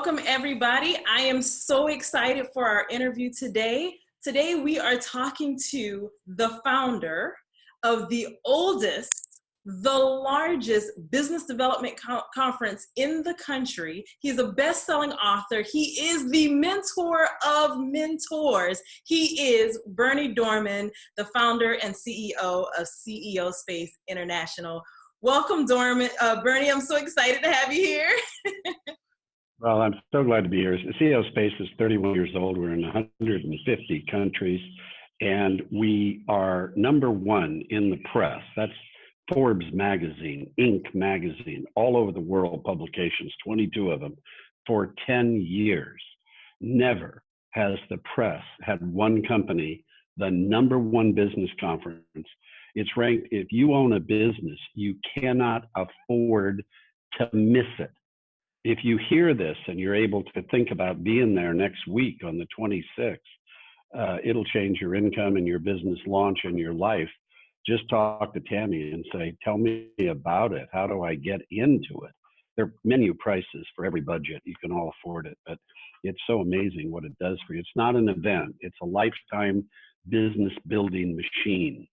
Welcome, everybody. I am so excited for our interview today. Today, we are talking to the founder of the oldest, the largest business development conference in the country. He's a best-selling author. He is the mentor of mentors. He is Berny Dohrmann, the founder and CEO of CEO Space International. Welcome, Bernie. I'm so excited to have you here. Well, I'm so glad to be here. CEO Space is 31 years old. We're in 150 countries, and we are #1 in the press. That's Forbes Magazine, Inc. magazine, all over the world publications, 22 of them, for 10 years. Never has the press had one company, the #1 business conference. It's ranked, if you own a business, you cannot afford to miss it. If you hear this and you're able to think about being there next week on the 26th, it'll change your income and your business launch and your life. Just talk to Tammy and say, tell me about it. How do I get into it? There are menu prices for every budget. You can all afford it, but it's so amazing what it does for you. It's not an event. It's a lifetime business building machine.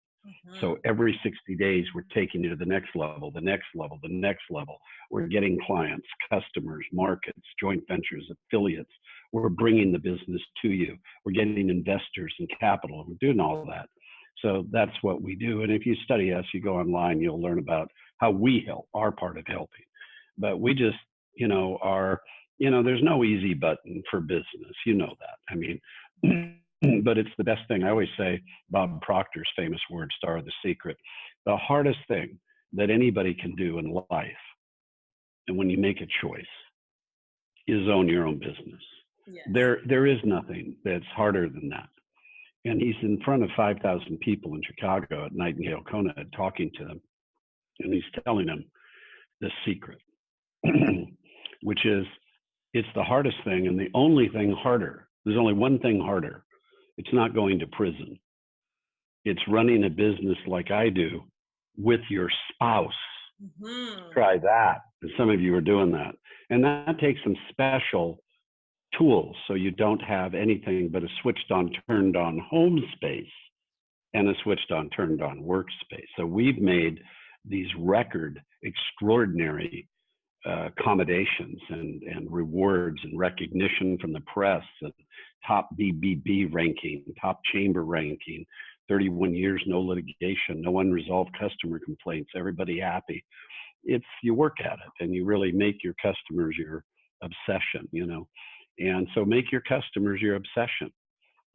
So every 60 days, we're taking you to the next level, the next level, the next level. We're getting clients, customers, markets, joint ventures, affiliates. We're bringing the business to you. We're getting investors and capital. We're doing all of that. So that's what we do. And if you study us, you go online, you'll learn about how we help, our part of helping. But we just, there's no easy button for business. You know that. I mean, but it's the best thing. I always say Bob Proctor's famous words, star of The Secret. The hardest thing that anybody can do in life, and when you make a choice, is own your own business. Yes. There is nothing that's harder than that. And he's in front of 5,000 people in Chicago at Nightingale Conant talking to them. And he's telling them the secret, which is it's the hardest thing and the only thing harder. There's only one thing harder. It's not going to prison. It's running a business like I do with your spouse. Try that. And some of you are doing that. And that takes some special tools. So you don't have anything but a switched on, turned on home space and a switched on, turned on workspace. So we've made these record extraordinary accommodations and rewards and recognition from the press, and top BBB ranking, top chamber ranking, 31 years, no litigation, no unresolved customer complaints, everybody happy. It's, you work at it and you really make your customers your obsession, and so make your customers your obsession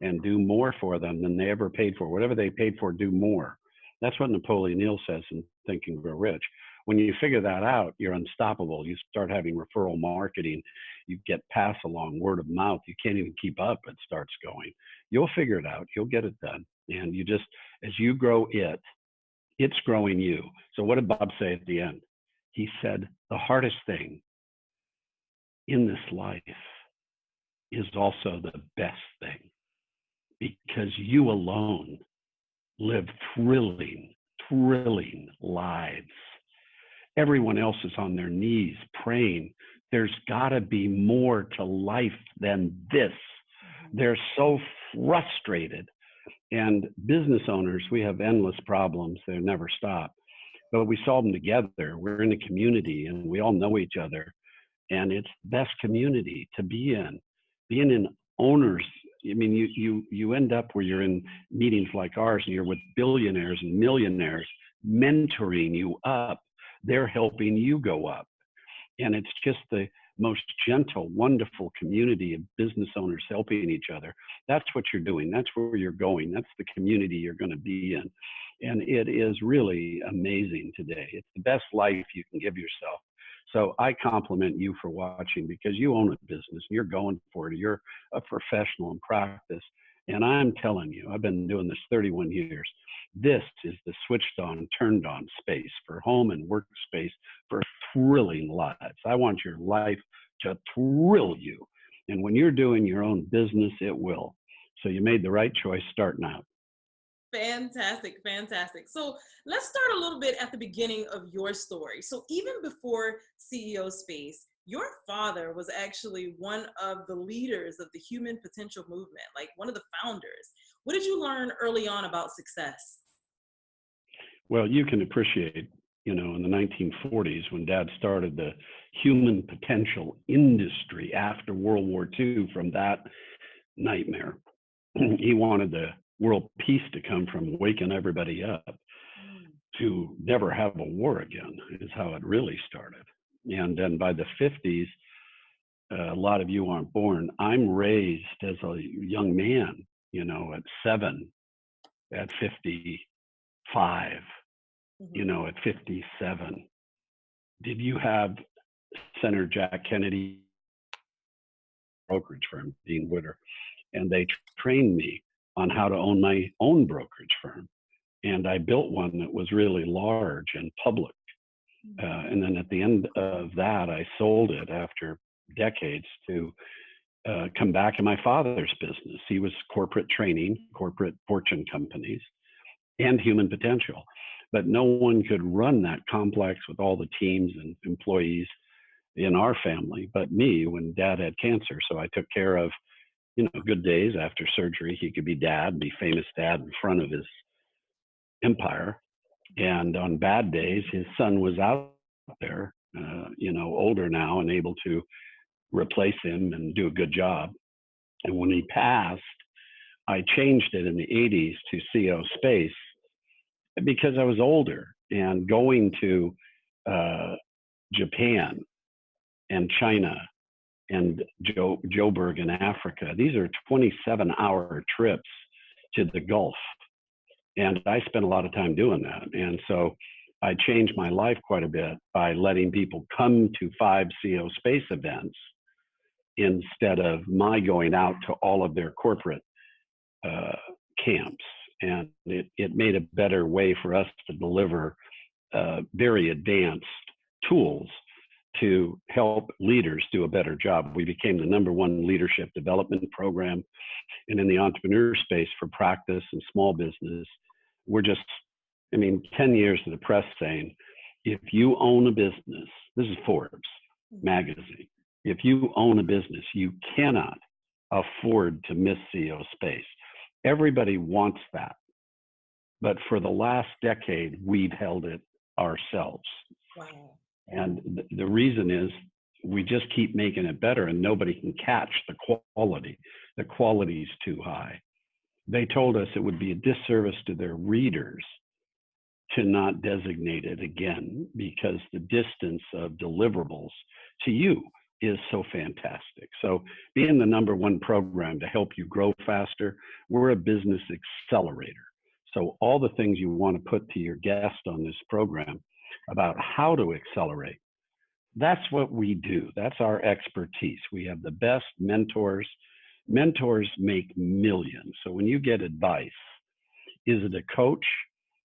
and do more for them than they ever paid for. Whatever they paid for, do more. That's what Napoleon Hill says in Think and Grow Rich. When you figure that out, you're unstoppable. You start having referral marketing. You get pass along, word of mouth. You can't even keep up. It starts going. You'll figure it out. You'll get it done. And you just, as you grow it's growing you. So what did Bob say at the end? He said, the hardest thing in this life is also the best thing, because you alone live thrilling lives. Everyone else is on their knees praying. There's got to be more to life than this. They're so frustrated. And business owners, we have endless problems. They never stop. But we solve them together. We're in a community and we all know each other. And it's the best community to be in. Being in owners, I mean, you end up where you're in meetings like ours and you're with billionaires and millionaires mentoring you up. They're helping you go up. And it's just the most gentle, wonderful community of business owners helping each other. That's what you're doing. That's where you're going. That's the community you're going to be in. And it is really amazing today. It's the best life you can give yourself. So I compliment you for watching, because you own a business and you're going for it. You're a professional in practice. And I'm telling you, I've been doing this 31 years. This is the switched on, turned on space for home and workspace for thrilling lives. I want your life to thrill you. And when you're doing your own business, it will. So you made the right choice starting out. Fantastic, fantastic. So let's start a little bit at the beginning of your story. So even before CEO Space, Your father was actually one of the leaders of the human potential movement, like one of the founders. What did you learn early on about success? Well, you can appreciate, in the 1940s when Dad started the human potential industry after World War II from that nightmare. He wanted the world peace to come from waking everybody up Mm. to never have a war again, is how it really started. And then by the 50s, a lot of you aren't born. I'm raised as a young man, at 7, at 55, Mhm. at 57. Did you have Senator Jack Kennedy brokerage firm, Dean Witter? And they trained me on how to own my own brokerage firm. And I built one that was really large and public. And then at the end of that, I sold it after decades to come back in my father's business. He was corporate training, corporate fortune companies, and human potential. But no one could run that complex with all the teams and employees in our family but me when Dad had cancer. So I took care of, good days after surgery. He could be Dad, be famous Dad in front of his empire. And on bad days, his son was out there, older now and able to replace him and do a good job. And when he passed, I changed it in the 80s to CO Space because I was older and going to Japan and China and Joburg in Africa. These are 27-hour trips to the Gulf. And I spent a lot of time doing that. And so I changed my life quite a bit by letting people come to 5 CO Space events instead of my going out to all of their corporate camps. And it made a better way for us to deliver very advanced tools to help leaders do a better job. We became the #1 leadership development program. And in the entrepreneur space for practice and small business, we're just, 10 years to the press saying, if you own a business, this is Forbes Magazine, if you own a business, you cannot afford to miss CO Space. Everybody wants that. But for the last decade, we've held it ourselves. Wow. And the reason is we just keep making it better and nobody can catch the quality. The quality is too high. They told us it would be a disservice to their readers to not designate it again because the distance of deliverables to you is so fantastic. So being the #1 program to help you grow faster, we're a business accelerator. So all the things you want to put to your guest on this program about how to accelerate, that's what we do. That's our expertise. We have the best mentors. Mentors make millions. So when you get advice, is it a coach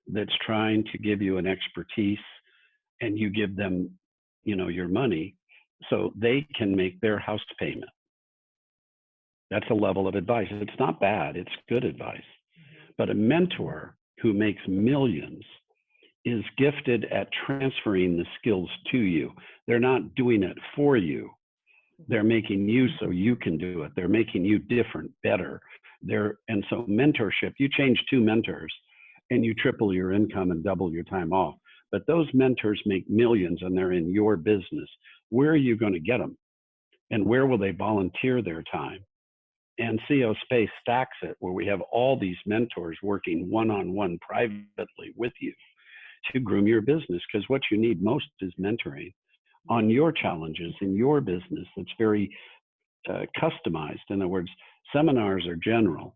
that's trying to give you an expertise and you give them, your money so they can make their house payment? That's a level of advice. It's not bad. It's good advice. But a mentor who makes millions is gifted at transferring the skills to you. They're not doing it for you. They're making you so you can do it. They're making you different, better. And so mentorship, you change 2 mentors and you triple your income and double your time off. But those mentors make millions and they're in your business. Where are you going to get them? And where will they volunteer their time? And CO Space stacks it where we have all these mentors working one-on-one privately with you to groom your business, because what you need most is mentoring on your challenges in your business that's very customized. In other words, seminars are general.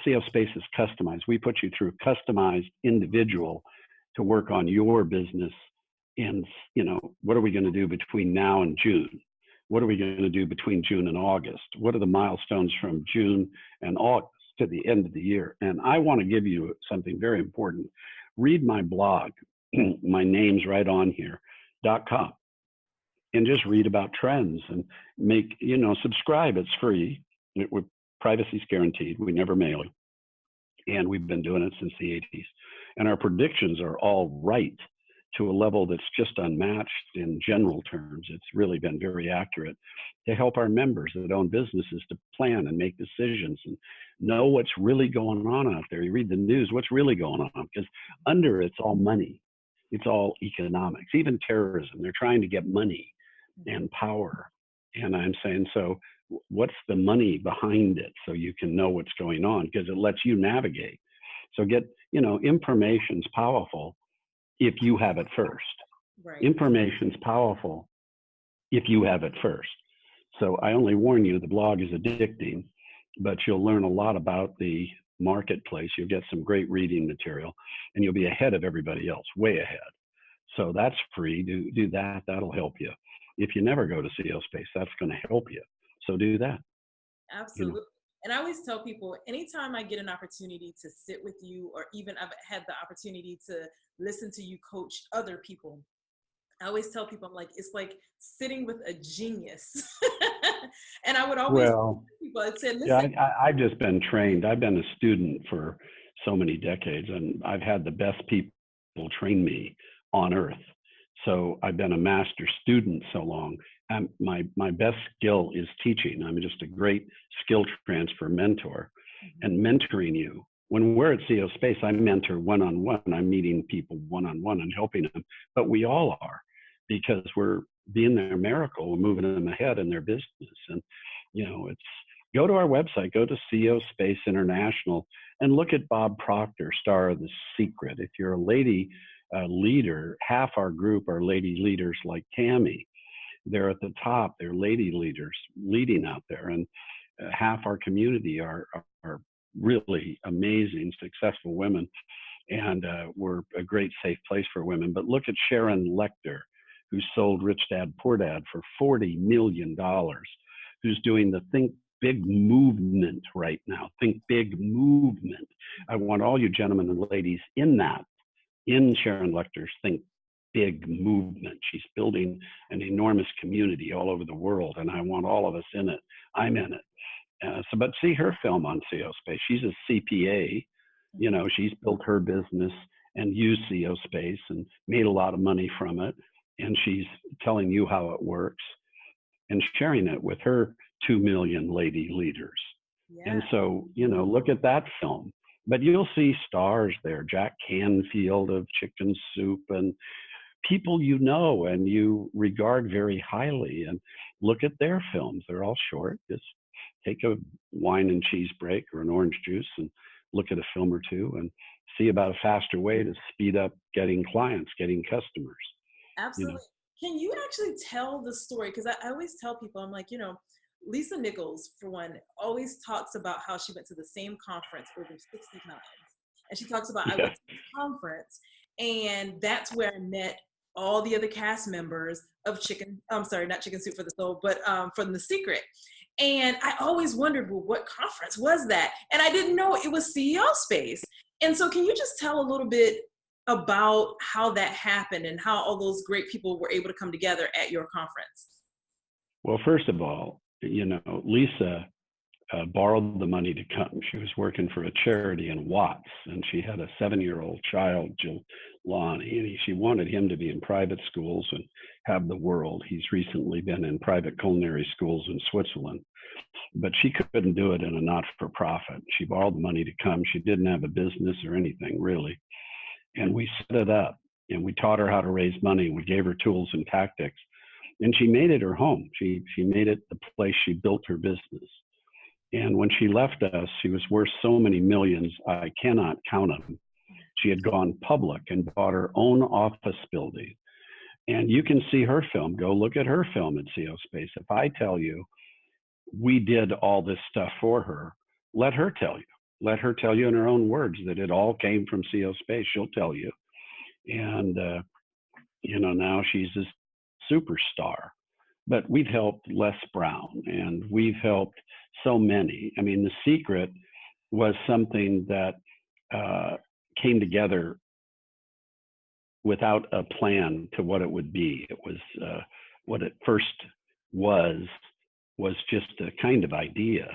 CO Space is customized. We put you through customized individual to work on your business. And, what are we going to do between now and June? What are we going to do between June and August? What are the milestones from June and August to the end of the year? And I want to give you something very important. Read my blog. My name's right on here, .com. And just read about trends and subscribe. It's free. Privacy's guaranteed. We never mail it. And we've been doing it since the 80s. And our predictions are all right. to a level that's just unmatched in general terms. It's really been very accurate to help our members that own businesses to plan and make decisions and know what's really going on out there. You read the news, what's really going on? Because under it's all money. It's all economics, even terrorism. They're trying to get money and power. And I'm saying, so what's the money behind it so you can know what's going on, because it lets you navigate. So information's powerful if you have it first. Right. Information's powerful if you have it first. So I only warn you, the blog is addicting, but you'll learn a lot about the marketplace. You'll get some great reading material, and you'll be ahead of everybody else, way ahead. So that's free. Do that. That'll help you. If you never go to CO Space, that's going to help you. So do that. Absolutely. And I always tell people, anytime I get an opportunity to sit with you, or even I've had the opportunity to listen to you coach other people, I always tell people, I'm like, it's like sitting with a genius. And I would always tell people, I'd say, listen. Yeah, I've just been trained. I've been a student for so many decades, and I've had the best people train me on earth. So I've been a master student so long. And my best skill is teaching. I'm just a great skill transfer mentor, and mentoring you. When we're at CO Space, I mentor one-on-one. I'm meeting people one-on-one and helping them, but we all are, because we're being their miracle. We're moving them ahead in their business. And, it's go to our website, go to CO Space International, and look at Bob Proctor, star of The Secret. If you're a lady leader, half our group are lady leaders like Tammy. They're at the top. They're lady leaders leading out there. And half our community are really amazing, successful women. And we're a great safe place for women. But look at Sharon Lecter, who sold Rich Dad Poor Dad for $40 million, who's doing the Think Big movement right now. Think Big movement. I want all you gentlemen and ladies in Sharon Lecter's Think Big movement. She's building an enormous community all over the world, and I want all of us in it. I'm in it. But see her film on CO Space. She's a CPA. She's built her business and used CO Space and made a lot of money from it. And she's telling you how it works and sharing it with her 2 million lady leaders. Yeah. And so, look at that film. But you'll see stars there, Jack Canfield of Chicken Soup, and people and you regard very highly, and look at their films. They're all short. Just take a wine and cheese break or an orange juice and look at a film or two and see about a faster way to speed up getting clients, getting customers. Absolutely. Can you actually tell the story? Because I always tell people, I'm like, Lisa Nichols, for one, always talks about how she went to the same conference over 60 times. And she talks about, I went to this conference, and that's where I met all the other cast members of not Chicken Soup for the Soul, but from The Secret. And I always wondered, well, what conference was that? And I didn't know it was CEO Space. And so can you just tell a little bit about how that happened and how all those great people were able to come together at your conference? Well, first of all, Lisa borrowed the money to come. She was working for a charity in Watts, and she had a 7-year-old child, Jelani, and she wanted him to be in private schools and have the world. He's recently been in private culinary schools in Switzerland, but she couldn't do it in a not-for-profit. She borrowed the money to come. She didn't have a business or anything, really. And we set it up, and we taught her how to raise money. We gave her tools and tactics, and she made it her home. She made it the place she built her business. And when she left us, she was worth so many millions, I cannot count them. She had gone public and bought her own office building. And you can see her film. Go look at her film at CO Space. If I tell you we did all this stuff for her, let her tell you. Let her tell you in her own words that it all came from CO Space. She'll tell you. And, now she's a superstar. But we've helped Les Brown, and we've helped so many. I mean, The Secret was something that came together without a plan to what it would be. It was what it first was just a kind of idea.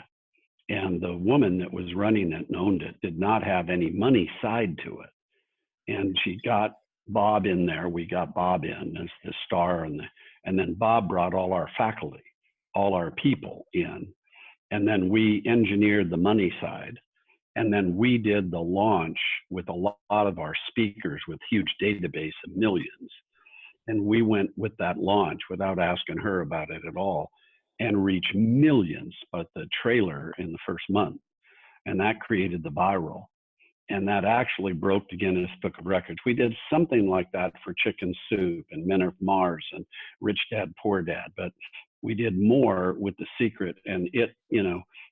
And the woman that was running it and owned it did not have any money side to it. And she got Bob in there. We got Bob in as the star, and then Bob brought all our faculty, all our people in, and then we engineered the money side, and then we did the launch with a lot of our speakers with huge database of millions, and we went with that launch without asking her about it at all, and reached millions but the trailer in the first month, and that created the viral. And that actually broke the Guinness Book of Records. We did something like that for Chicken Soup and Men of Mars and Rich Dad, Poor Dad, but we did more with The Secret, and it,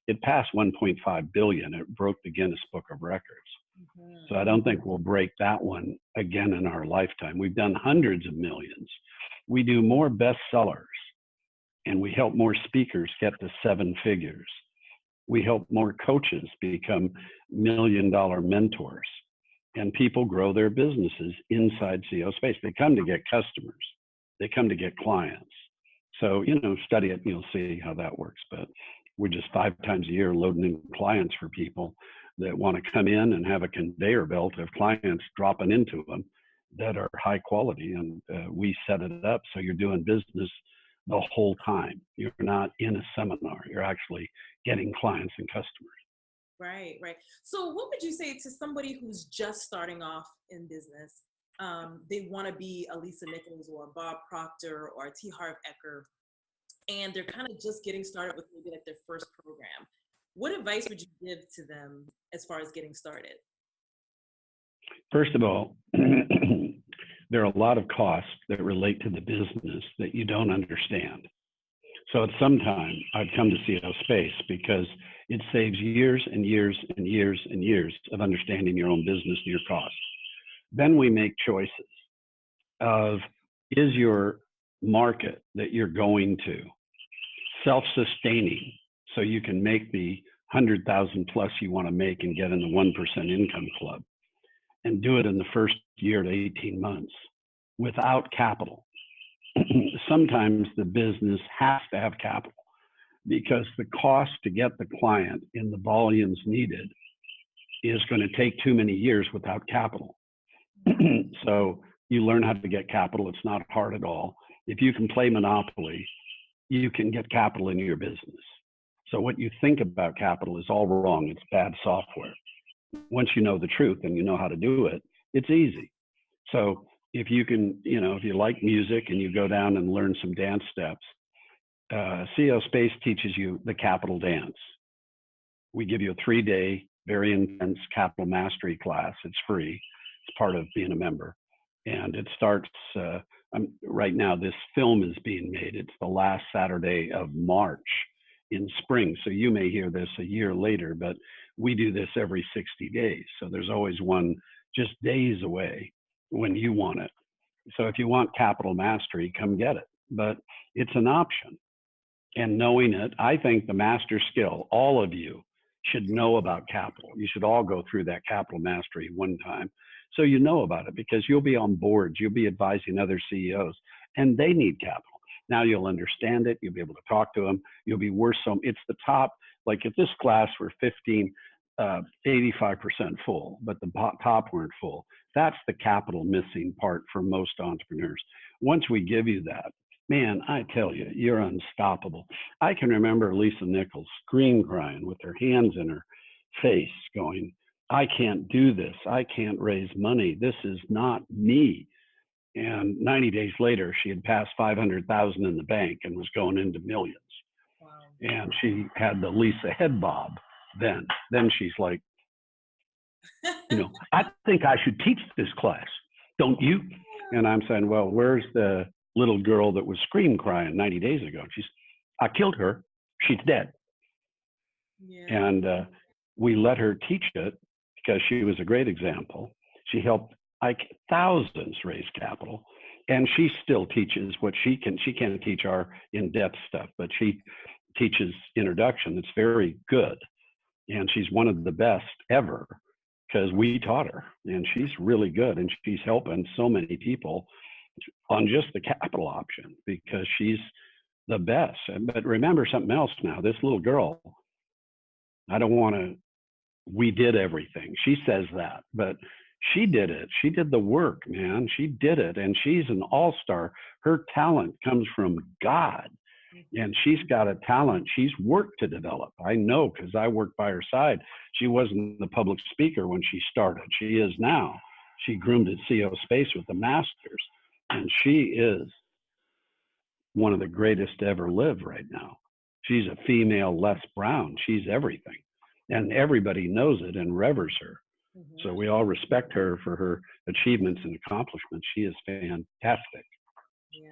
it passed 1.5 billion. It broke the Guinness Book of Records. Mm-hmm. So I don't think we'll break that one again in our lifetime. We've done hundreds of millions. We do more bestsellers, and we help more speakers get to 7 figures. We help more coaches become million-dollar mentors, and people grow their businesses inside CEO Space. They come to get customers. They come to get clients. So, study it and you'll see how that works. But we're just 5 times a year loading in clients for people that want to come in and have a conveyor belt of clients dropping into them that are high quality. And we set it up so you're doing business the whole time. You're not in a seminar. You're actually getting clients and customers. Right. So what would you say to somebody who's just starting off in business? They want to be a Lisa Nichols or a Bob Proctor or a T. Harv Eker, and they're kind of just getting started with maybe like their first program. What advice would you give to them as far as getting started? First of all, there are a lot of costs that relate to the business that you don't understand. So at some time, I'd come to CEO Space because it saves years and years and years and years of understanding your own business and your costs. Then we make choices of, is your market that you're going to self-sustaining so you can make the 100,000 plus you want to make and get in the 1% income club, and do it in the first year to 18 months without capital. Sometimes the business has to have capital because the cost to get the client in the volumes needed is going to take too many years without capital. So you learn how to get capital. It's not hard at all. If you can play Monopoly, you can get capital in your business. So what you think about capital is all wrong. It's bad software. Once you know the truth and you know how to do it, it's easy. So if you can, if you like music and you go down and learn some dance steps, CEO Space teaches you the capital dance. We give you a 3-day, very intense capital mastery class. It's free. It's part of being a member. And it starts, right now, this film is being made. It's the last Saturday of March in spring. So you may hear this a year later, but we do this every 60 days. So there's always one just days away when you want it. So if you want capital mastery, come get it. But it's an option. And knowing it, I think the master skill, all of you should know about capital. You should all go through that capital mastery one time so you know about it, because you'll be on boards, you'll be advising other CEOs, and they need capital. Now you'll understand it, you'll be able to talk to them, you'll be worth some. It's the top, like at this class, we're 85% full, but the top weren't full. That's the capital missing part for most entrepreneurs. Once we give you that, man, I tell you, you're unstoppable. I can remember Lisa Nichols scream crying with her hands in her face going, I can't do this. I can't raise money. This is not me. And 90 days later, she had passed 500,000 in the bank and was going into millions. Wow. And she had the Lisa head bob then. Then she's like, I think I should teach this class. Don't you? And I'm saying, well, where's the little girl that was scream crying 90 days ago? She's, I killed her. She's dead. Yeah. And we let her teach it because she was a great example. She helped thousands raise capital, and she still teaches what she can. She can't teach our in-depth stuff, but she teaches introduction. That's very good. And she's one of the best ever because we taught her, and she's really good. And she's helping so many people on just the capital option because she's the best. But remember something else now, this little girl, we did everything. She says that, but She did it. She did the work, man. She did it. And she's an all-star. Her talent comes from God. And she's got a talent she's worked to develop. I know because I worked by her side. She wasn't the public speaker when she started. She is now. She groomed at CO Space with the masters. And she is one of the greatest to ever live right now. She's a female Les Brown. She's everything. And everybody knows it and reveres her. So we all respect her for her achievements and accomplishments. She is fantastic. Yeah.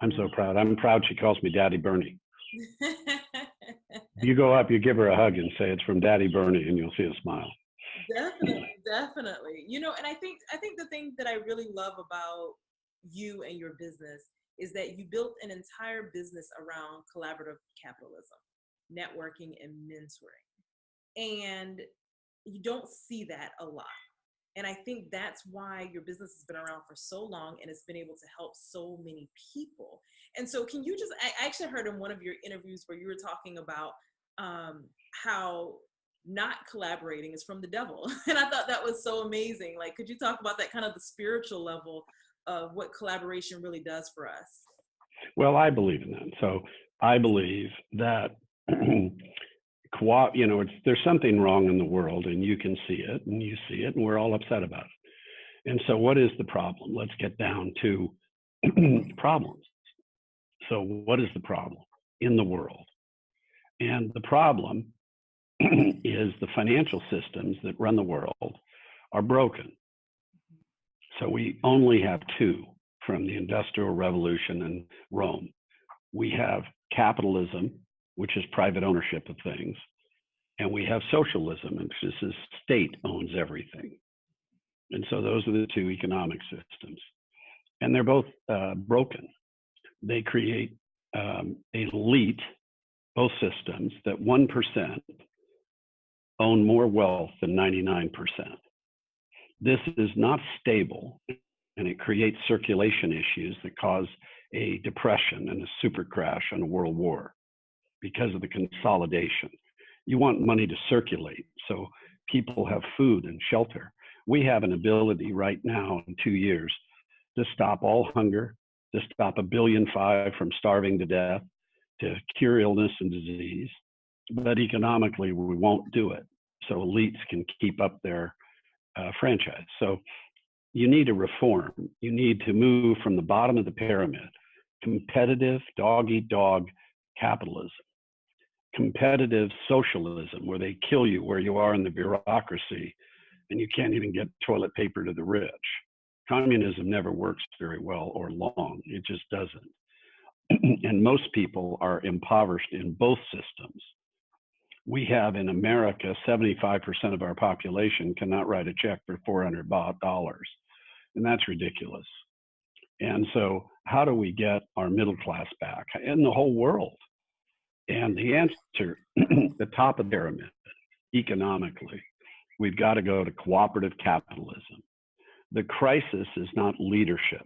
I'm so proud. I'm proud she calls me Daddy Bernie. You go up, you give her a hug and say it's from Daddy Bernie, and you'll see a smile. Definitely, definitely. You know, and I think the thing that I really love about you and your business is that you built an entire business around collaborative capitalism, networking, and mentoring. And you don't see that a lot. And I think that's why your business has been around for so long and it's been able to help so many people. And so can you just, I actually heard in one of your interviews where you were talking about how not collaborating is from the devil. And I thought that was so amazing. Like, could you talk about that kind of the spiritual level of what collaboration really does for us? Well, I believe in that. So I believe that there's something wrong in the world and you can see it and you see it and we're all upset about it. And so what is the problem? Let's get down to problems. So what is the problem in the world? And the problem is the financial systems that run the world are broken. So we only have two from the Industrial Revolution and Rome. We have capitalism, which is private ownership of things, and we have socialism, which is the state owns everything. And so those are the two economic systems. And they're both broken. They create elite, both systems, that 1% own more wealth than 99%. This is not stable, and it creates circulation issues that cause a depression and a super crash and a world war because of the consolidation. You want money to circulate so people have food and shelter. We have an ability right now in 2 years to stop all hunger, to stop 1.5 billion from starving to death, to cure illness and disease. But economically, we won't do it. So elites can keep up their franchise. So you need to reform. You need to move from the bottom of the pyramid, competitive dog-eat-dog capitalism, competitive socialism, where they kill you where you are in the bureaucracy and you can't even get toilet paper to the rich. Communism never works very well or long. It just doesn't. And most people are impoverished in both systems. We have in America, 75% of our population cannot write a check for $400. And that's ridiculous. And so how do we get our middle class back in the whole world? And the answer, the top of the pyramid, economically, we've got to go to cooperative capitalism. The crisis is not leadership.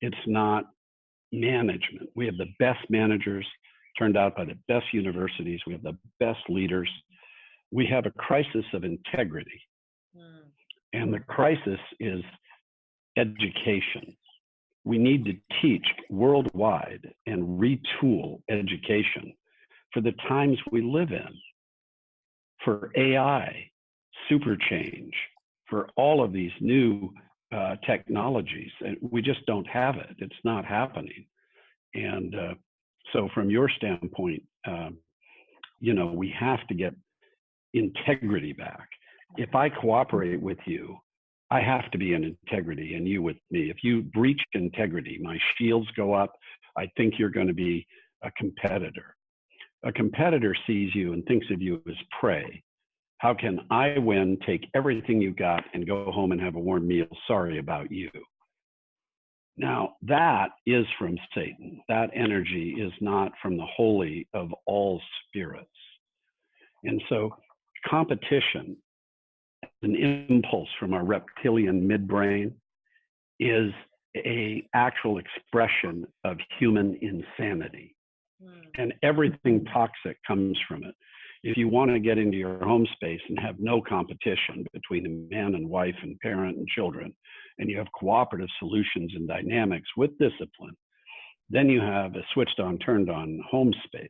It's not management. We have the best managers turned out by the best universities. We have the best leaders. We have a crisis of integrity. And the crisis is education. We need to teach worldwide and retool education for the times we live in, for AI, super change, for all of these new technologies. And we just don't have it. It's not happening. And so from your standpoint, we have to get integrity back. If I cooperate with you, I have to be in integrity and you with me. If you breach integrity, my shields go up. I think you're going to be a competitor. A competitor sees you and thinks of you as prey. How can I win, take everything you got and go home and have a warm meal? Sorry about you. Now, that is from Satan. That energy is not from the holy of all spirits. And so competition, an impulse from our reptilian midbrain, is an actual expression of human insanity. And everything toxic comes from it. If you want to get into your home space and have no competition between a man and wife and parent and children, and you have cooperative solutions and dynamics with discipline, then you have a switched on, turned on home space.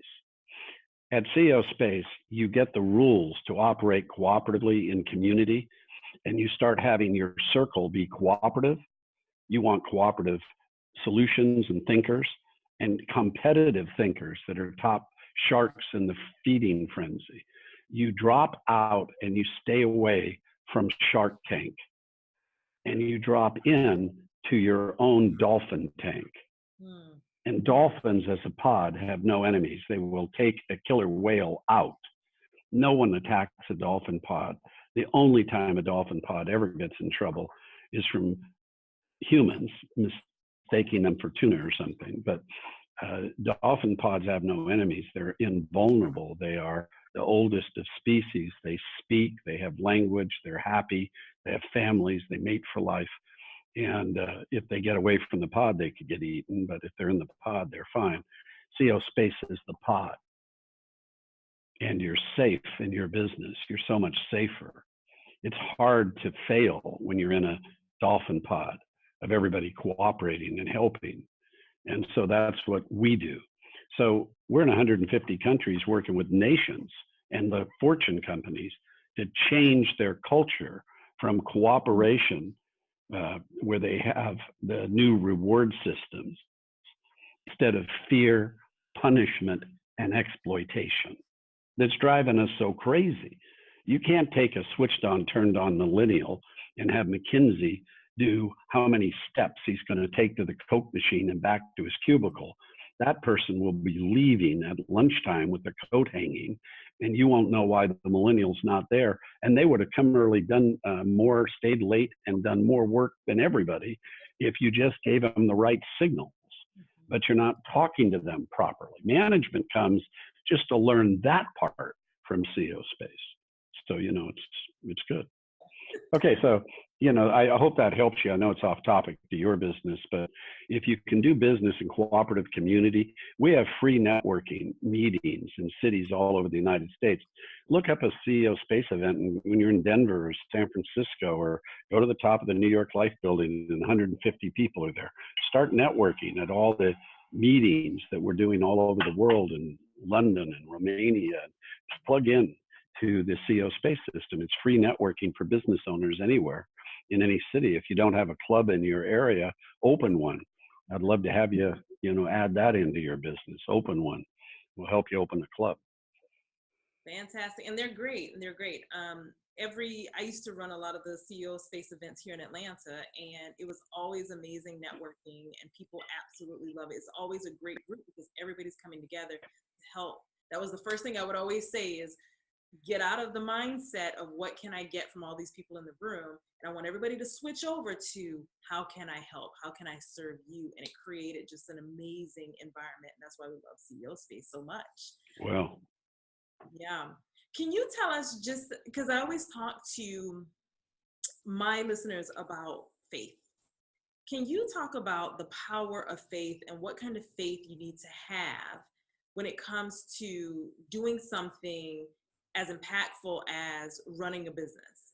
At CEO Space, you get the rules to operate cooperatively in community, and you start having your circle be cooperative. You want cooperative solutions and thinkers and competitive thinkers that are top sharks in the feeding frenzy. You drop out and you stay away from Shark Tank, and you drop in to your own dolphin tank. And dolphins as a pod have no enemies. They will take a killer whale out. No one attacks a dolphin pod. The only time a dolphin pod ever gets in trouble is from humans mistaking them for tuna or something. But dolphin pods have no enemies. They're invulnerable. They are the oldest of species. They speak, they have language, they're happy, they have families, they mate for life. And if they get away from the pod, they could get eaten. But if they're in the pod, they're fine. CEO Space is the pod. And you're safe in your business. You're so much safer. It's hard to fail when you're in a dolphin pod of everybody cooperating and helping. And so that's what we do. So we're in 150 countries working with nations and the Fortune companies to change their culture from cooperation, where they have the new reward systems, instead of fear, punishment, and exploitation. That's driving us so crazy. You can't take a switched on, turned on millennial and have McKinsey do how many steps he's going to take to the Coke machine and back to his cubicle. That person will be leaving at lunchtime with the coat hanging, and you won't know why the millennial's not there. And they would have come early, done more, stayed late, and done more work than everybody if you just gave them the right signals. But you're not talking to them properly. Management comes just to learn that part from CEO Space. So, it's good. Okay, so, I hope that helps you. I know it's off topic to your business, but if you can do business in cooperative community, we have free networking meetings in cities all over the United States. Look up a CEO Space event when you're in Denver or San Francisco, or go to the top of the New York Life building and 150 people are there. Start networking at all the meetings that we're doing all over the world, in London and Romania. Plug in to the CEO Space system. It's free networking for business owners anywhere in any city. If you don't have a club in your area, open one. I'd love to have you, add that into your business. Open one. We'll help you open a club. Fantastic. And they're great. I used to run a lot of the CEO Space events here in Atlanta, and it was always amazing networking, and people absolutely love it. It's always a great group because everybody's coming together to help. That was the first thing I would always say is, get out of the mindset of what can I get from all these people in the room. And I want everybody to switch over to how can I help? How can I serve you? And it created just an amazing environment. And that's why we love CEO Space so much. Well, yeah. Can you tell us, just because I always talk to my listeners about faith. Can you talk about the power of faith and what kind of faith you need to have when it comes to doing something as impactful as running a business?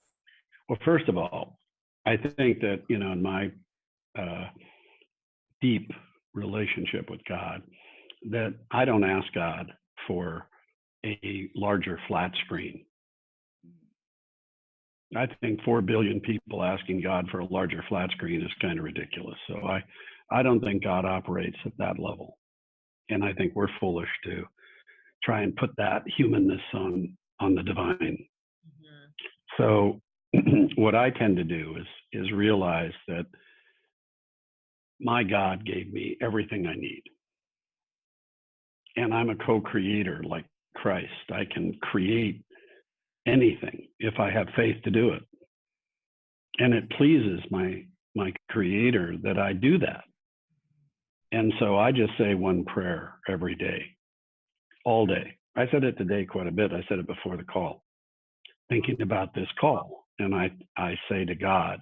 Well, first of all, I think that, in my deep relationship with God, that I don't ask God for a larger flat screen. I think 4 billion people asking God for a larger flat screen is kind of ridiculous. So I don't think God operates at that level. And I think we're foolish to try and put that humanness on the divine. Mm-hmm. So what I tend to do is realize that my God gave me everything I need. And I'm a co-creator like Christ. I can create anything if I have faith to do it. And it pleases my creator that I do that. And so I just say one prayer every day, all day. I said it today quite a bit. I said it before the call, thinking about this call. And I say to God,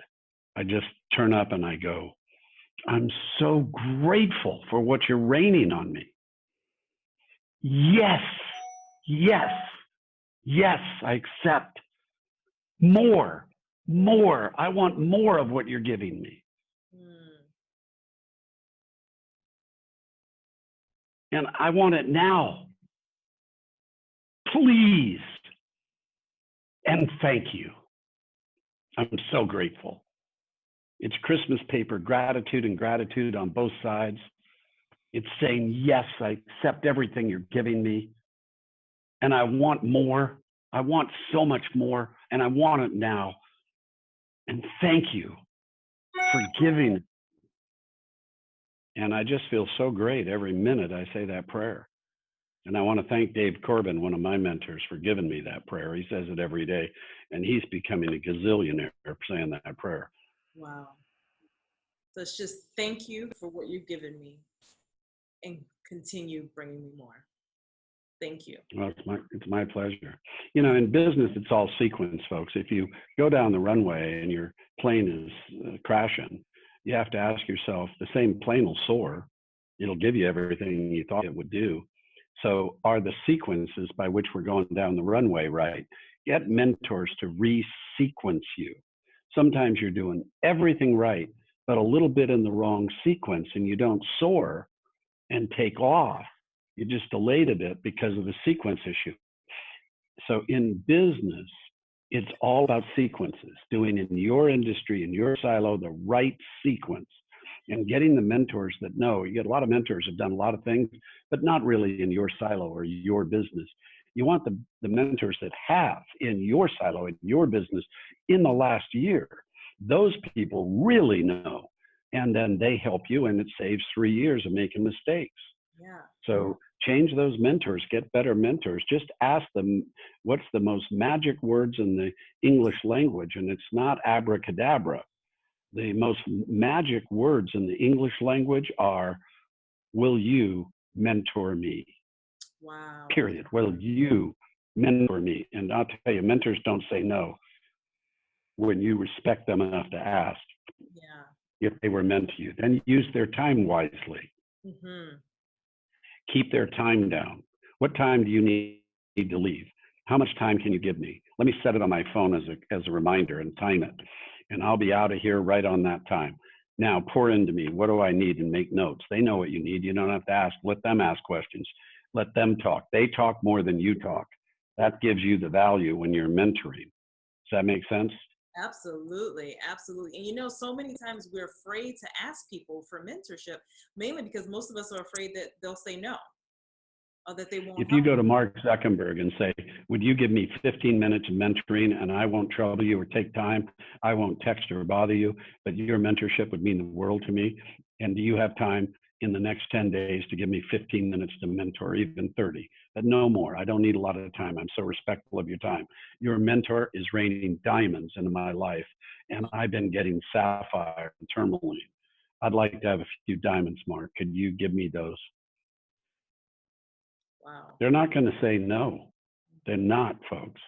I just turn up and I go, I'm so grateful for what you're raining on me. Yes, yes. Yes, I accept more, more. I want more of what you're giving me. Mm. And I want it now. Please. And thank you. I'm so grateful. It's Christmas paper, gratitude and gratitude on both sides. It's saying, yes, I accept everything you're giving me. And I want more. I want so much more. And I want it now. And thank you for giving. And I just feel so great every minute I say that prayer. And I want to thank Dave Corbin, one of my mentors, for giving me that prayer. He says it every day. And he's becoming a gazillionaire saying that prayer. Wow. So it's just thank you for what you've given me and continue bringing me more. Thank you. Well, it's my pleasure. You know, in business, it's all sequence, folks. If you go down the runway and your plane is crashing, you have to ask yourself, the same plane will soar. It'll give you everything you thought it would do. So are the sequences by which we're going down the runway right? Get mentors to resequence you. Sometimes you're doing everything right, but a little bit in the wrong sequence, and you don't soar and take off. You just delayed a bit because of the sequence issue. So in business, it's all about sequences, doing in your industry, in your silo, the right sequence, and getting the mentors that know. You get a lot of mentors who've done a lot of things, but not really in your silo or your business. You want the mentors that have in your silo, in your business, in the last year. Those people really know. And then they help you, and it saves 3 years of making mistakes. Yeah. So change those mentors, get better mentors. Just ask them, what's the most magic words in the English language? And it's not abracadabra. The most magic words in the English language are, will you mentor me? Wow. Period. Will you mentor me? And I'll tell you, mentors don't say no when you respect them enough to ask. Yeah. If they were meant to you, then use their time wisely. Mm-hmm. Keep their time down. What time do you need to leave? How much time can you give me? Let me set it on my phone as a reminder and time it. And I'll be out of here right on that time. Now pour into me. What do I need? And make notes. They know what you need. You don't have to ask. Let them ask questions. Let them talk. They talk more than you talk. That gives you the value when you're mentoring. Does that make sense? Absolutely. Absolutely. And you know, so many times we're afraid to ask people for mentorship, mainly because most of us are afraid that they'll say no or that they won't If help. you go to Mark Zuckerberg and say, would you give me 15 minutes of mentoring and I won't trouble you or take time, I won't text or bother you, but your mentorship would mean the world to me. And do you have time in the next 10 days to give me 15 minutes to mentor, even 30, but no more. I don't need a lot of time. I'm so respectful of your time. Your mentor is raining diamonds into my life, and I've been getting sapphire and tourmaline. I'd like to have a few diamonds, Mark. Could you give me those? Wow. They're not going to say no. They're not, folks.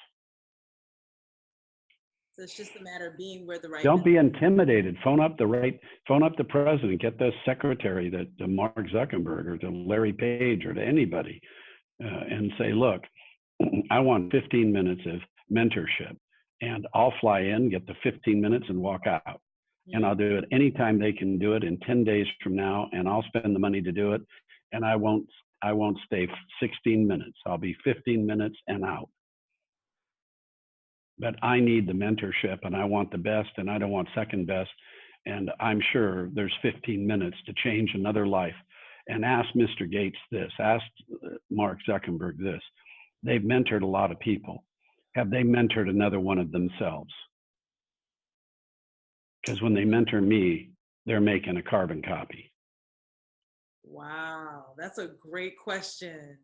So it's just a matter of being where the right. Don't be intimidated. Phone up the president, get the secretary to Mark Zuckerberg or to Larry Page or to anybody, and say, look, I want 15 minutes of mentorship, and I'll fly in, get the 15 minutes, and walk out. Mm-hmm. And I'll do it anytime they can do it in 10 days from now, and I'll spend the money to do it, and I won't stay 16 minutes. I'll be 15 minutes and out. But I need the mentorship, and I want the best, and I don't want second best. And I'm sure there's 15 minutes to change another life. And ask Mr. Gates this, ask Mark Zuckerberg this. They've mentored a lot of people. Have they mentored another one of themselves? Because when they mentor me, they're making a carbon copy. Wow, that's a great question.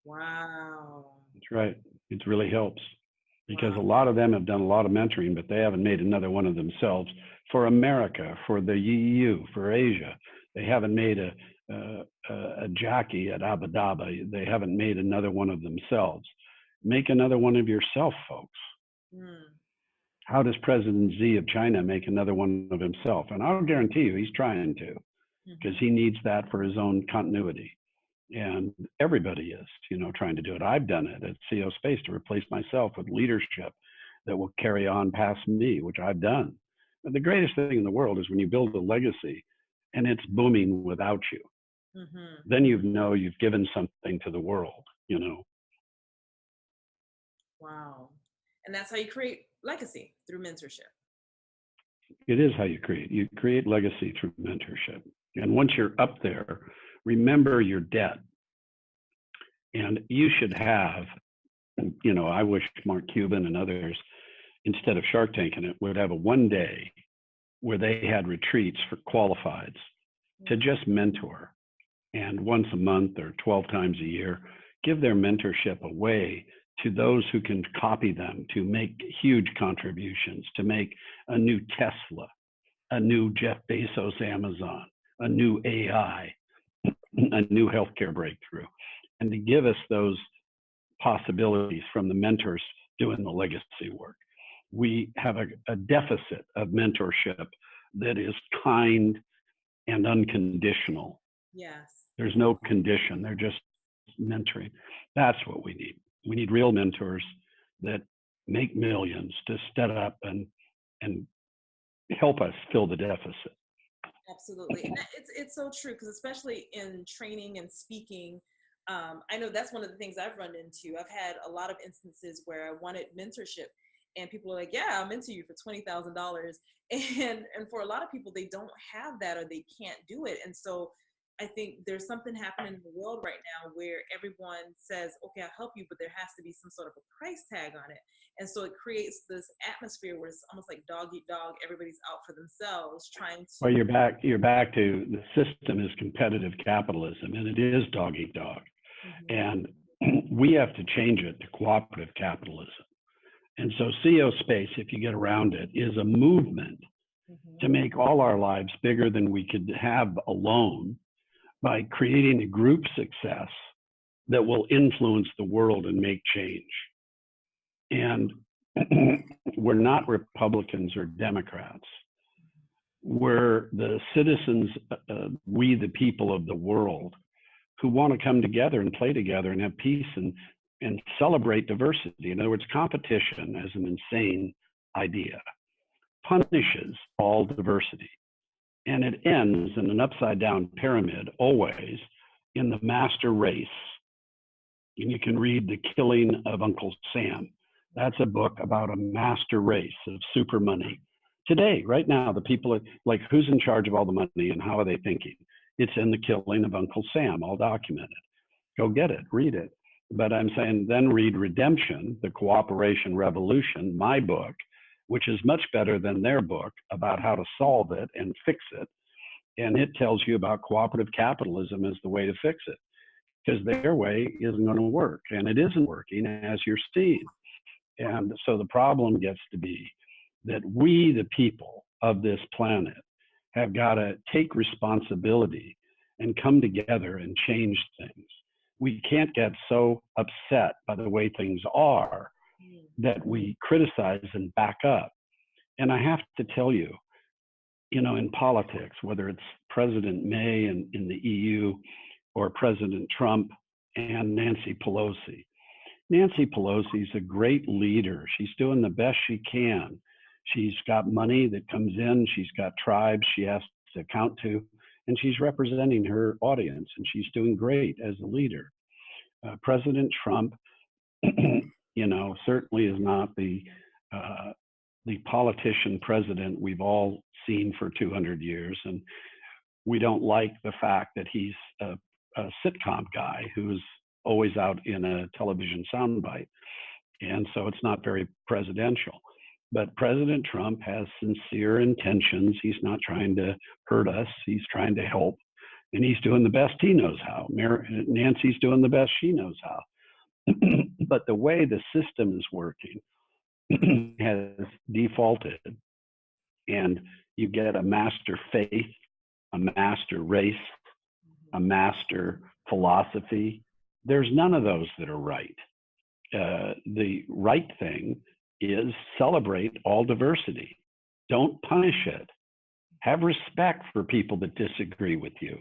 Wow. That's right. It really helps, because a lot of them have done a lot of mentoring, but they haven't made another one of themselves for America, for the EU, for Asia. They haven't made a Jackie at Abu Dhabi. They haven't made another one of themselves. Make another one of yourself, folks. How does President Xi of China make another one of himself? And I'll guarantee you he's trying to, because he needs that for his own continuity. And everybody is, trying to do it. I've done it at CO Space to replace myself with leadership that will carry on past me, which I've done. But the greatest thing in the world is when you build a legacy and it's booming without you. Mm-hmm. Then you've given something to the world. Wow. And that's how you create legacy, through mentorship. It is how you create legacy through mentorship. And once you're up there, remember your debt. And you should have, I wish Mark Cuban and others, instead of Shark Tanking it, would have a one day where they had retreats for qualifieds to just mentor. And once a month or 12 times a year, give their mentorship away to those who can copy them, to make huge contributions, to make a new Tesla, a new Jeff Bezos Amazon, a new AI, a new healthcare breakthrough, and to give us those possibilities from the mentors doing the legacy work. We have a deficit of mentorship that is kind and unconditional. Yes. There's no condition. They're just mentoring. That's what we need. We need real mentors that make millions to step up and help us fill the deficit. Absolutely. And it's so true, because especially in training and speaking, I know that's one of the things I've run into. I've had a lot of instances where I wanted mentorship, and people are like, yeah, I'll mentor you for $20,000. And for a lot of people, they don't have that, or they can't do it. And so I think there's something happening in the world right now where everyone says, okay, I'll help you, but there has to be some sort of a price tag on it. And so it creates this atmosphere where it's almost like dog eat dog. Everybody's out for themselves, trying to. Well, you're back to the system is competitive capitalism, and it is dog eat dog. Mm-hmm. And we have to change it to cooperative capitalism. And so CO Space, if you get around it, is a movement to make all our lives bigger than we could have alone by creating a group success that will influence the world and make change. And we're not Republicans or Democrats. We're the citizens, we the people of the world, who want to come together and play together and have peace and celebrate diversity. In other words, competition as an insane idea punishes all diversity. And it ends in an upside down pyramid, always in the master race. And you can read The Killing of Uncle Sam. That's a book about a master race of super money. Today, right now, the people are like, who's in charge of all the money and how are they thinking? It's in The Killing of Uncle Sam, all documented. Go get it, read it. But I'm saying then read Redemption, The Cooperation Revolution, my book, which is much better than their book about how to solve it and fix it. And it tells you about cooperative capitalism as the way to fix it, because their way isn't going to work. And it isn't working, as you're seeing. And so the problem gets to be that we, the people of this planet, have got to take responsibility and come together and change things. We can't get so upset by the way things are that we criticize and back up. And I have to tell you, in politics, whether it's President May in the EU or President Trump and Nancy Pelosi. Nancy Pelosi is a great leader. She's doing the best she can. She's got money that comes in. She's got tribes she has to account to, and she's representing her audience, and she's doing great as a leader. President Trump, certainly is not the politician president we've all seen for 200 years, and we don't like the fact that he's a sitcom guy who's always out in a television soundbite, and so it's not very presidential. But President Trump has sincere intentions. He's not trying to hurt us. He's trying to help, and he's doing the best he knows how. Nancy's doing the best she knows how. But the way the system is working has defaulted, and you get a master faith, a master race, a master philosophy. There's none of those that are right. The right thing is celebrate all diversity. Don't punish it. Have respect for people that disagree with you.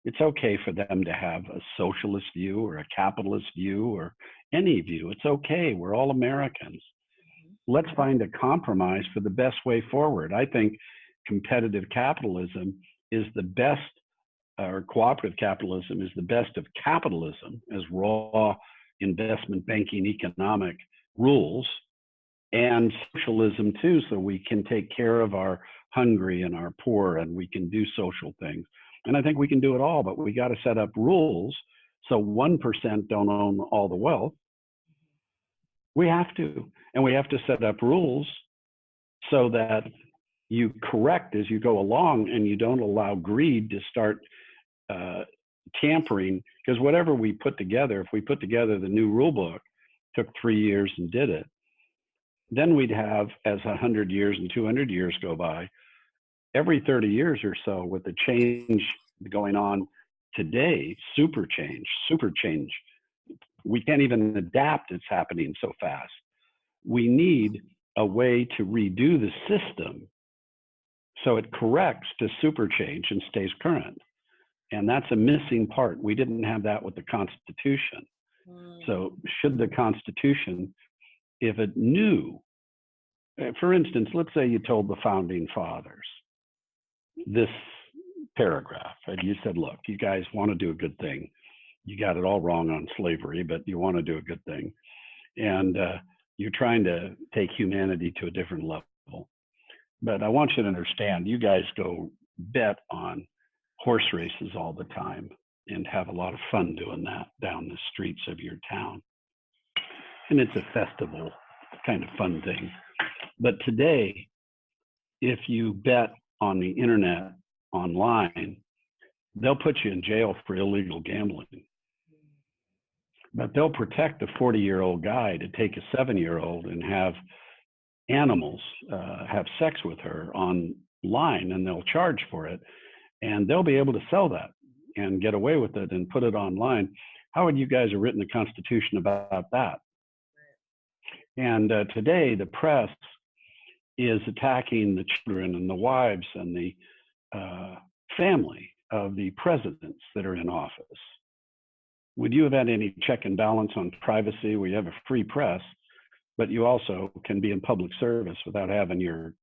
It's okay for them to have a socialist view or a capitalist view or any view. It's okay. We're all Americans. Let's find a compromise for the best way forward. I think competitive capitalism is the best, or cooperative capitalism is the best of capitalism as raw investment banking economic rules, and socialism too, so we can take care of our hungry and our poor, and we can do social things. And I think we can do it all, but we got to set up rules so 1% don't own all the wealth. We have to. And we have to set up rules so that you correct as you go along and you don't allow greed to start tampering. Because whatever we put together, if we put together the new rule book, took 3 years and did it, then we'd have, as 100 years and 200 years go by, every 30 years or so, with the change going on today, super change. We can't even adapt. It's happening so fast. We need a way to redo the system so it corrects to super change and stays current. And that's a missing part. We didn't have that with the Constitution. So should the Constitution, if it knew, for instance, let's say you told the founding fathers this paragraph, and you said, look, you guys want to do a good thing. You got it all wrong on slavery, but you want to do a good thing. And you're trying to take humanity to a different level. But I want you to understand, you guys go bet on horse races all the time and have a lot of fun doing that down the streets of your town. And it's a festival kind of fun thing. But today, if you bet on the internet online, they'll put you in jail for illegal gambling. But they'll protect a 40-year-old guy to take a 7-year-old and have animals have sex with her online, and they'll charge for it. And they'll be able to sell that and get away with it and put it online. How would you guys have written the Constitution about that? And today, the press is attacking the children and the wives and the family of the presidents that are in office. Would you have had any check and balance on privacy? We have a free press, but you also can be in public service without having your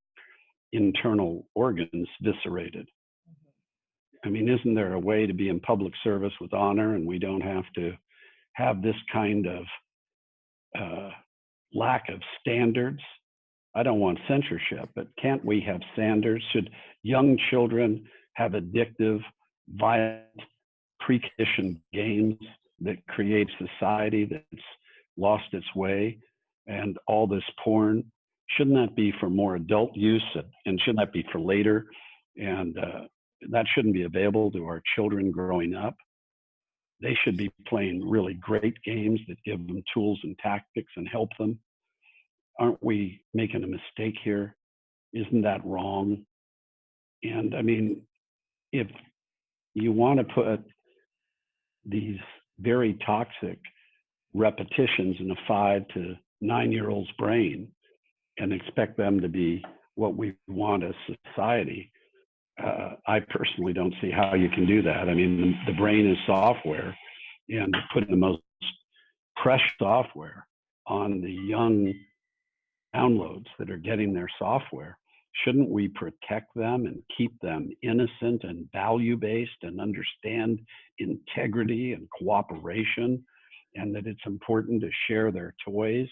internal organs viscerated. I mean, isn't there a way to be in public service with honor, and we don't have to have this kind of lack of standards? I don't want censorship, but can't we have standards? Should young children have addictive, violent, pre-conditioned games that create society that's lost its way, and all this porn? Shouldn't that be for more adult use, and shouldn't that be for later? And that shouldn't be available to our children growing up. They should be playing really great games that give them tools and tactics and help them. Aren't we making a mistake here? Isn't that wrong? And I mean, if you want to put these very toxic repetitions in a 5 to 9-year-old's brain and expect them to be what we want as society, I personally don't see how you can do that. I mean, the brain is software, and putting the most fresh software on the young downloads that are getting their software, shouldn't we protect them and keep them innocent and value-based and understand integrity and cooperation, and that it's important to share their toys,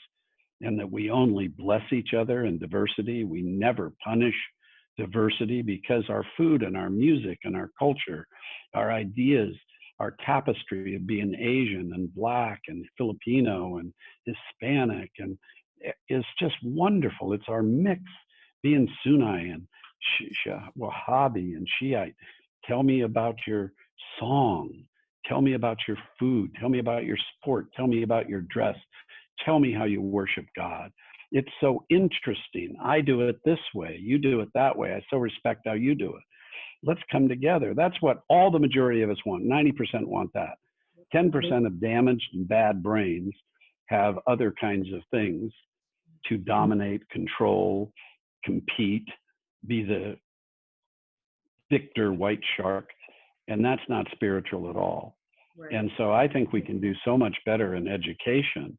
and that we only bless each other in diversity? We never punish diversity, because our food and our music and our culture, our ideas, our tapestry of being Asian and Black and Filipino and Hispanic, and it's just wonderful. It's our mix, being Sunni and Wahhabi and Shiite. Tell me about your song. Tell me about your food. Tell me about your sport. Tell me about your dress. Tell me how you worship God. It's so interesting. I do it this way. You do it that way. I so respect how you do it. Let's come together. That's what all the majority of us want. 90% want that. 10% of damaged and bad brains have other kinds of things to dominate, control, compete, be the victor white shark. And that's not spiritual at all. Right. And so I think we can do so much better in education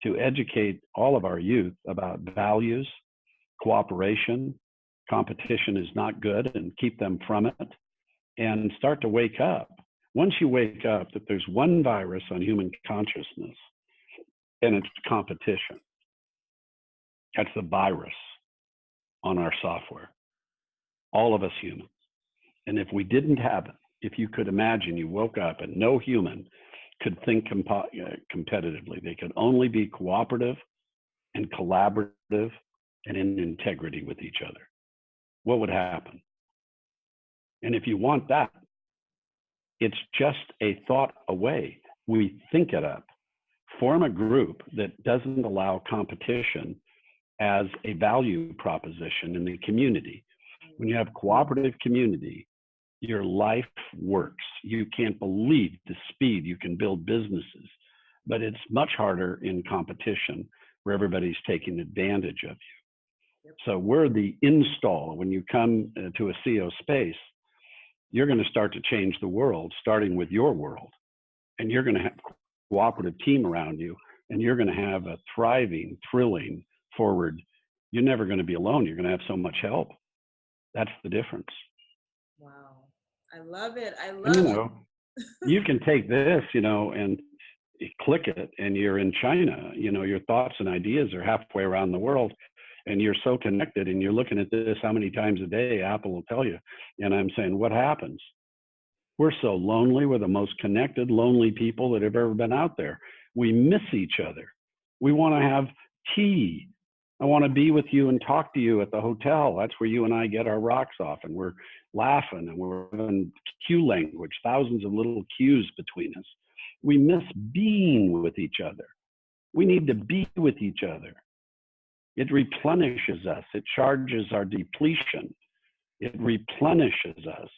to educate all of our youth about values, cooperation, competition is not good, and keep them from it, and start to wake up. Once you wake up that there's one virus on human consciousness, and it's competition. That's the virus on our software, all of us humans. And if we didn't have it, if you could imagine you woke up and no human could think competitively, they could only be cooperative and collaborative and in integrity with each other, what would happen? And if you want that, it's just a thought away. We think it up. Form a group that doesn't allow competition as a value proposition in the community. When you have cooperative community, your life works. You can't believe the speed you can build businesses, but it's much harder in competition where everybody's taking advantage of you. So we're the install. When you come to a CEO space, you're going to start to change the world, starting with your world. And you're going to have a cooperative team around you, and you're going to have a thriving, thrilling forward. You're never going to be alone. You're going to have so much help. That's the difference. Wow. I love it. I love and, it. You can take this, and click it, and you're in China. Your thoughts and ideas are halfway around the world, and you're so connected, and you're looking at this how many times a day, Apple will tell you. And I'm saying, what happens? We're so lonely. We're the most connected, lonely people that have ever been out there. We miss each other. We want to have tea. I want to be with you and talk to you at the hotel. That's where you and I get our rocks off, and we're laughing, and we're in cue language, thousands of little cues between us. We miss being with each other. We need to be with each other. It replenishes us. It charges our depletion. It replenishes us,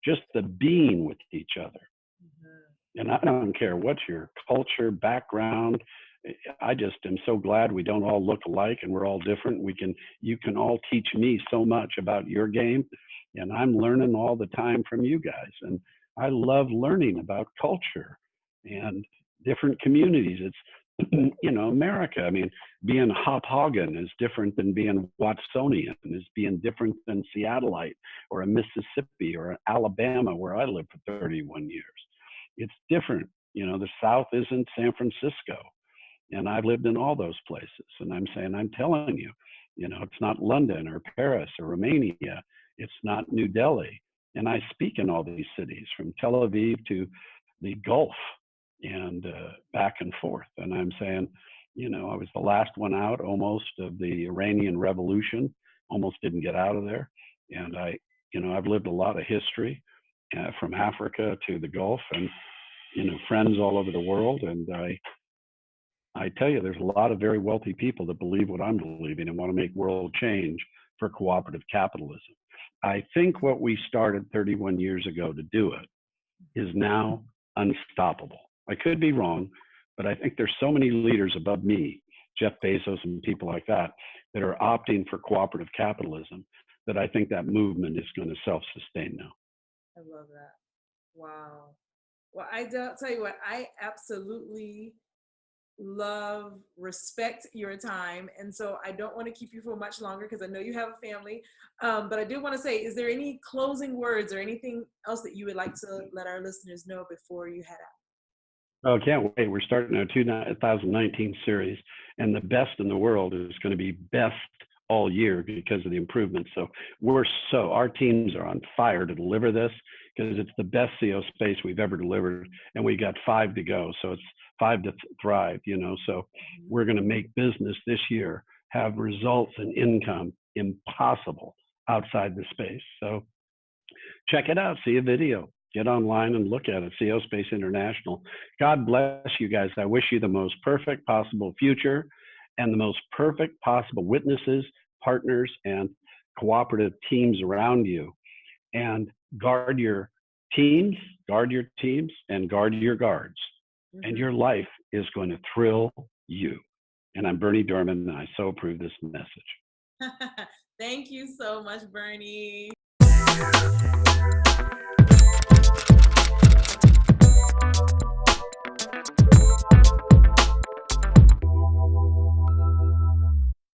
just the being with each other. Mm-hmm. And I don't care what's your culture, background. I just am so glad we don't all look alike and we're all different. You can all teach me so much about your game, and I'm learning all the time from you guys. And I love learning about culture and different communities. It's, America. I mean, being Hophagen is different than being Watsonian, is being different than Seattleite or a Mississippi or Alabama, where I lived for 31 years. It's different. The South isn't San Francisco. And I've lived in all those places. And I'm telling you, it's not London or Paris or Romania. It's not New Delhi. And I speak in all these cities, from Tel Aviv to the Gulf and back and forth. And I'm saying, I was the last one out almost of the Iranian Revolution, almost didn't get out of there. And I've lived a lot of history from Africa to the Gulf, and, friends all over the world. And I tell you, there's a lot of very wealthy people that believe what I'm believing and want to make world change for cooperative capitalism. I think what we started 31 years ago to do it is now unstoppable. I could be wrong, but I think there's so many leaders above me, Jeff Bezos and people like that are opting for cooperative capitalism, that I think that movement is going to self-sustain now. I love that. Wow. Well, tell you what, I absolutely respect your time. And so I don't want to keep you for much longer because I know you have a family. But I do want to say, is there any closing words or anything else that you would like to let our listeners know before you head out? Oh, can't wait. We're starting our 2019 series, and the best in the world is going to be best all year because of the improvements. So our teams are on fire to deliver this, because it's the best CEO space we've ever delivered, and we got 5 to go. So it's 5 to thrive, so we're going to make business this year have results and income impossible outside the space. So check it out, see a video, get online and look at it, CEO Space International. God bless you guys. I wish you the most perfect possible future and the most perfect possible witnesses, partners, and cooperative teams around you. And guard your teams, and guard your guards. Mm-hmm. And your life is going to thrill you. And I'm Berny Dohrmann, and I so approve this message. Thank you so much, Berny.